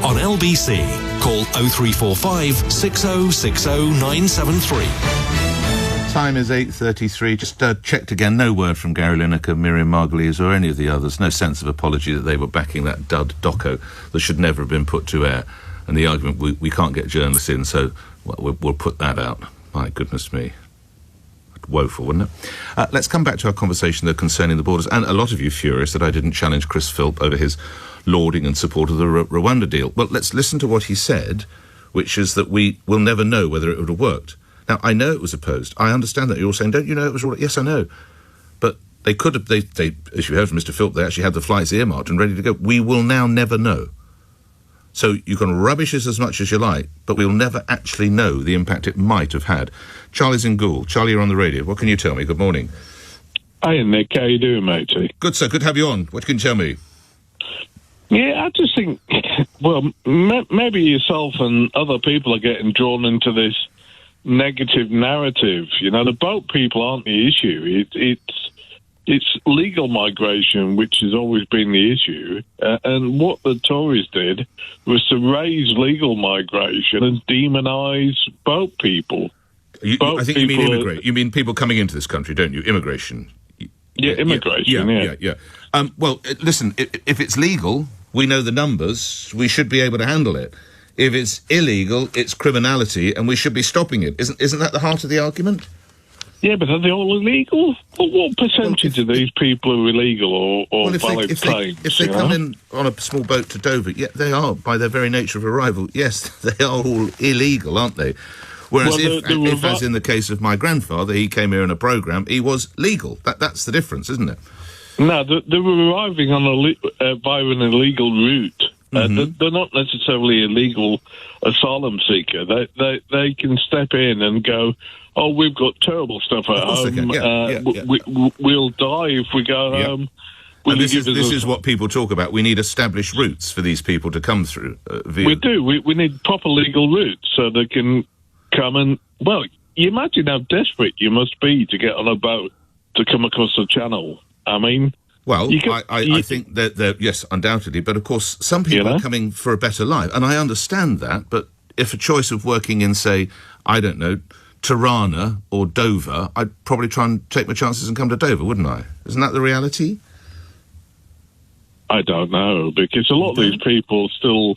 on LBC. Call 0345 6060 973. Time is 8:33. Just checked again. No word from Gary Lineker, Miriam Margolyes or any of the others. No sense of apology that they were backing that dud doco that should never have been put to air. And the argument, we can't get journalists in, so we'll put that out. My goodness me. Woeful, wouldn't it? Let's come back to our conversation, though, concerning the borders. And a lot of you furious that I didn't challenge Chris Philp over his lauding and support of the Rwanda deal. Well, let's listen to what he said, which is that we will never know whether it would have worked. Now, I know it was opposed. I understand that. You're all saying, don't you know it was all... Yes, I know. But they could have... They, as you heard from Mr. Philp, they actually had the flights earmarked and ready to go. We will now never know. So you can rubbish us as much as you like, but we'll never actually know the impact it might have had. Charlie's in Goole. Charlie, you're on the radio. What can you tell me? Good morning. Hi, Nick. How you doing, matey? Good, sir. Good to have you on. What can you tell me? Yeah, I just think, well, maybe yourself and other people are getting drawn into this negative narrative. You know, the boat people aren't the issue. It's legal migration, which has always been the issue. And what the Tories did was to raise legal migration and demonise boat people. I think you mean immigrate. You mean people coming into this country, don't you? Immigration. Yeah, immigration, yeah. Well, listen, if it's legal, we know the numbers, we should be able to handle it. If it's illegal, it's criminality, and we should be stopping it. Isn't that the heart of the argument? Yeah, but are they all illegal? What percentage of these people are illegal or valid claims? If they come in on a small boat to Dover, yeah, they are, by their very nature of arrival, yes, they are all illegal, aren't they? Whereas if, as in the case of my grandfather, he came here on a programme, he was legal. That's the difference, isn't it? No, they were arriving on via an illegal route. They're not necessarily a legal asylum seeker. They can step in and go, oh, we've got terrible stuff at home. We'll die if we go home. And this is what people talk about. We need established routes for these people to come through. We do. We need proper legal routes so they can come and... Well, you imagine how desperate you must be to get on a boat to come across the channel. I mean... Well, I think that yes, undoubtedly. But, of course, some people are coming for a better life. And I understand that. But if a choice of working in, say, I don't know, Tirana or Dover, I'd probably try and take my chances and come to Dover, wouldn't I? Isn't that the reality? I don't know, because a lot of these people still...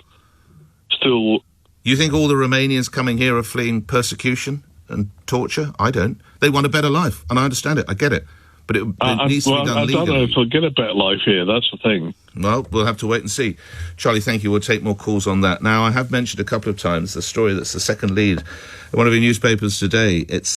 You think all the Romanians coming here are fleeing persecution and torture? I don't. They want a better life, and I understand it. I get it. But it needs to be done legally. I don't know if we'll get a better life here, that's the thing. Well, we'll have to wait and see. Charlie, thank you. We'll take more calls on that. Now, I have mentioned a couple of times the story that's the second lead in one of your newspapers today. It's